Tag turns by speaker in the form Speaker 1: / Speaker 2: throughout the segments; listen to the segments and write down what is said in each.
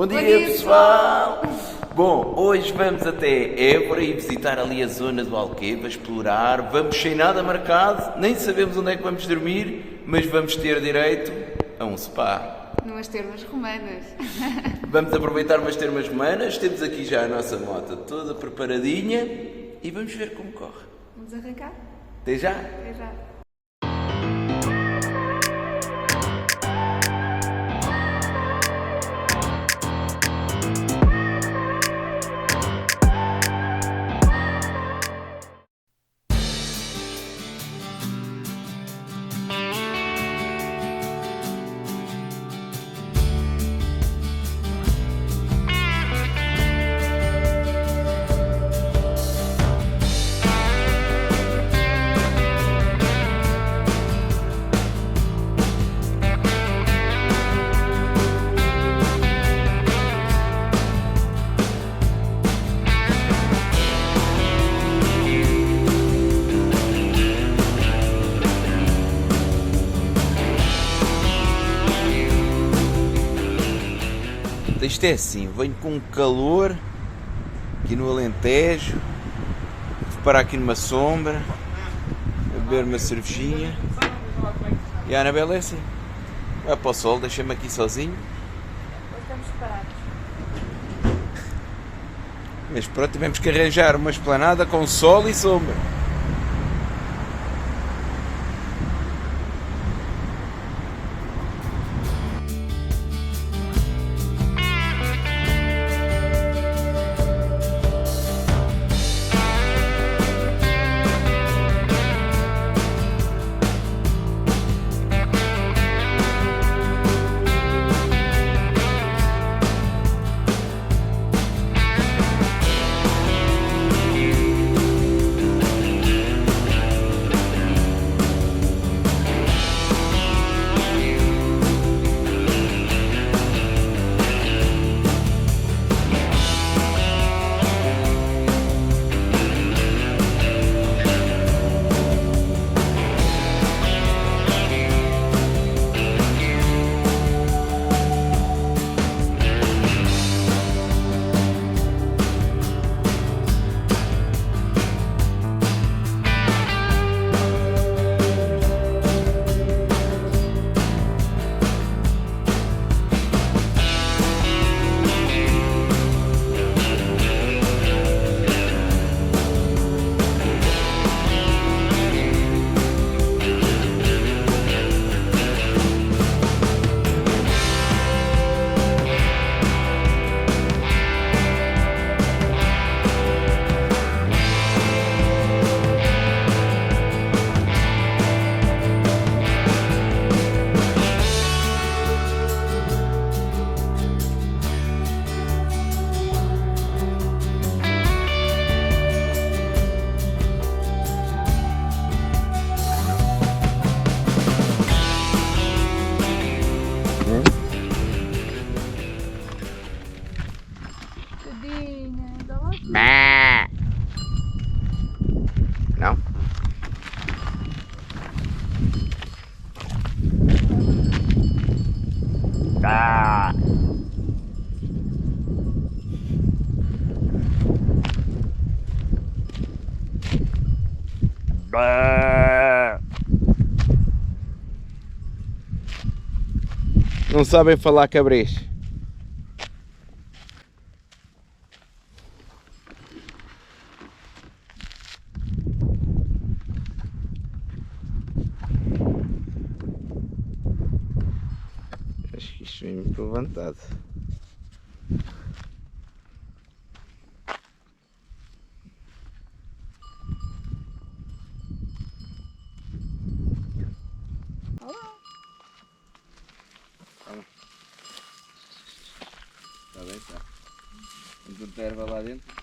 Speaker 1: Bom dia, pessoal! Bom, hoje vamos até Évora e visitar ali a zona do Alqueva, explorar. Vamos sem nada marcado, nem sabemos onde é que vamos dormir, mas vamos ter direito a um spa.
Speaker 2: Numas termas romanas.
Speaker 1: Vamos aproveitar umas termas romanas, temos aqui já a nossa moto toda preparadinha e vamos ver como corre.
Speaker 2: Vamos arrancar?
Speaker 1: Até já!
Speaker 2: Até já.
Speaker 1: Isto é assim, venho com um calor aqui no Alentejo, vou parar aqui numa sombra, a beber uma cervejinha e a Anabela é assim, vai para o sol, deixa-me aqui sozinho.
Speaker 2: Estamos separados.
Speaker 1: Mas pronto, tivemos que arranjar uma esplanada com sol e sombra.
Speaker 2: Tadinha, dá lá.
Speaker 1: Não? Ah. Não sabem falar cabrês. Acho que isto vem muito levantado. Está bem, está. Temos um erva lá dentro.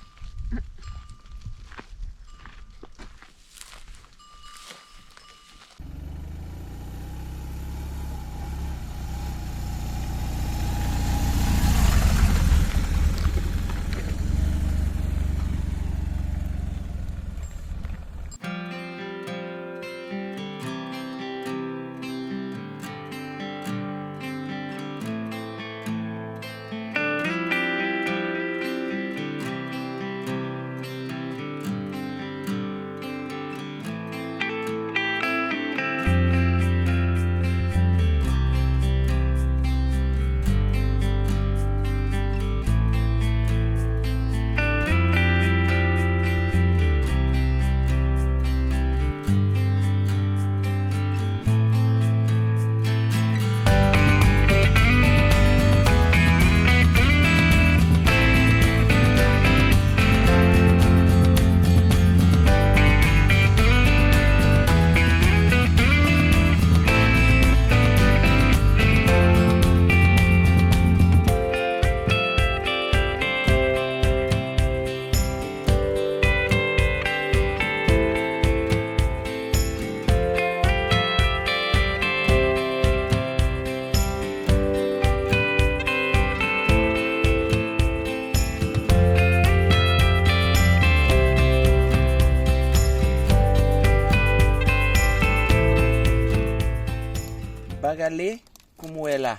Speaker 1: bagalé como é lá.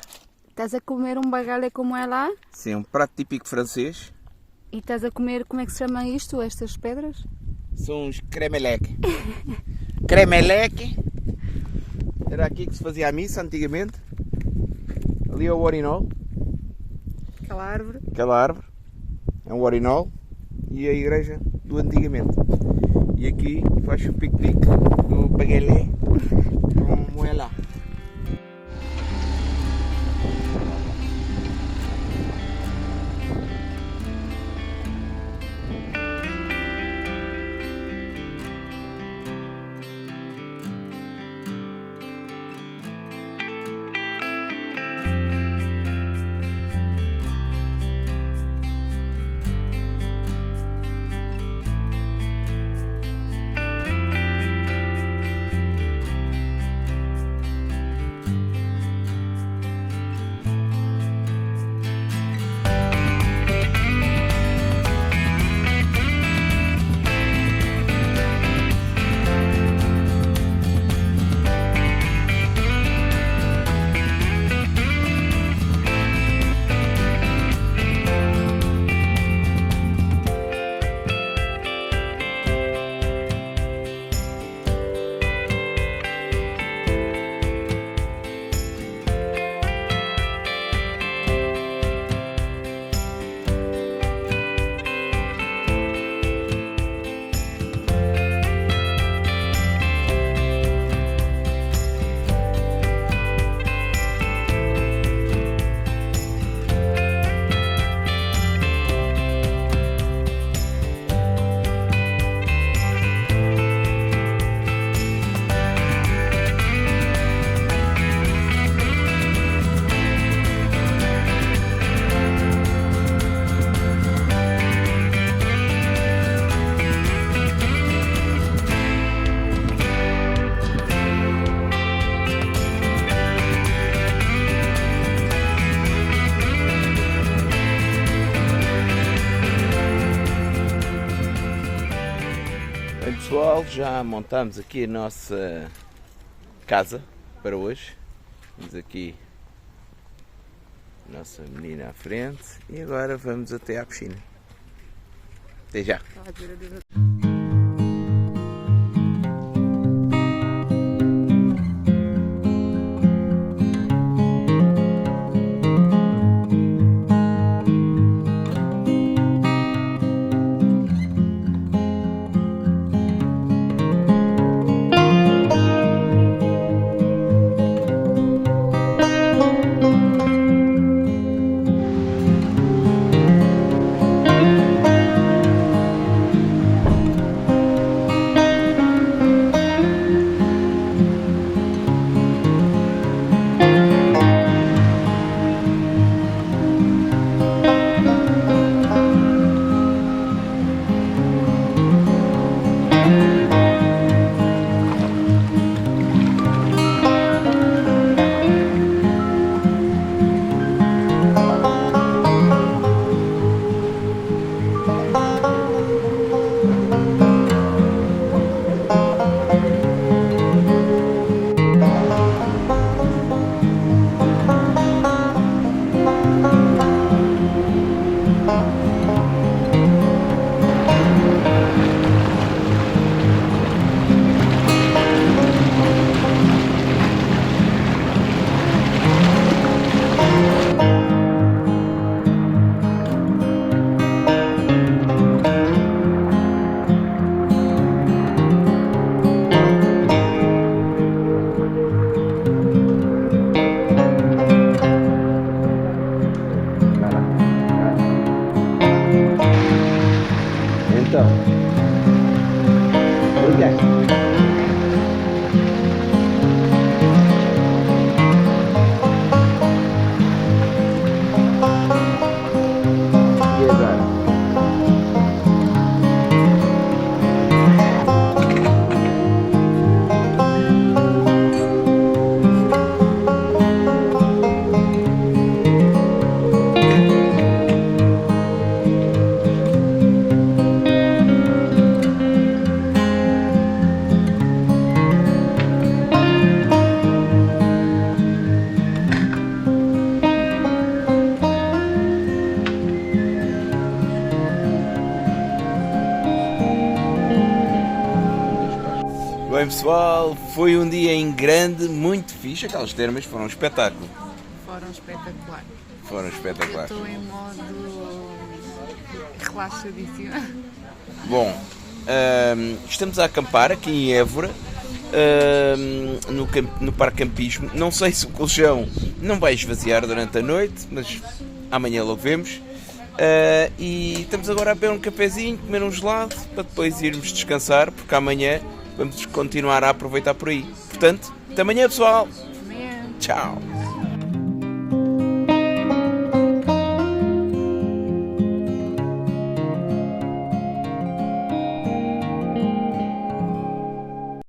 Speaker 2: Estás a comer um bagalé como é lá?
Speaker 1: Sim, um prato típico francês.
Speaker 2: E estás a comer, como é que se chama isto, estas pedras?
Speaker 1: São os cremeleque. Cremeleque. Era aqui que se fazia a missa antigamente. Ali é o urinol.
Speaker 2: Aquela árvore.
Speaker 1: Aquela árvore. É um urinol. E a igreja do antigamente. E aqui faz o pique-pique do baguelé como é lá. Bem pessoal, já montamos aqui a nossa casa para hoje. Temos aqui a nossa menina à frente e agora vamos até à piscina. Até já! Então, e agora? Bem pessoal, foi um dia em grande, muito fixe. Aquelas termas foram um espetáculo.
Speaker 3: Foram espetaculares.
Speaker 1: Foram
Speaker 3: Eu
Speaker 1: espetaculares.
Speaker 3: estou em modo relaxadíssima.
Speaker 1: Bom, estamos a acampar aqui em Évora, no Parque Campismo. Não sei se o colchão não vai esvaziar durante a noite, mas amanhã logo vemos. E estamos agora a beber um cafezinho, comer um gelado, para depois irmos descansar, porque amanhã vamos continuar a aproveitar por aí. Portanto, até amanhã, pessoal.
Speaker 3: Amanhã.
Speaker 1: Tchau.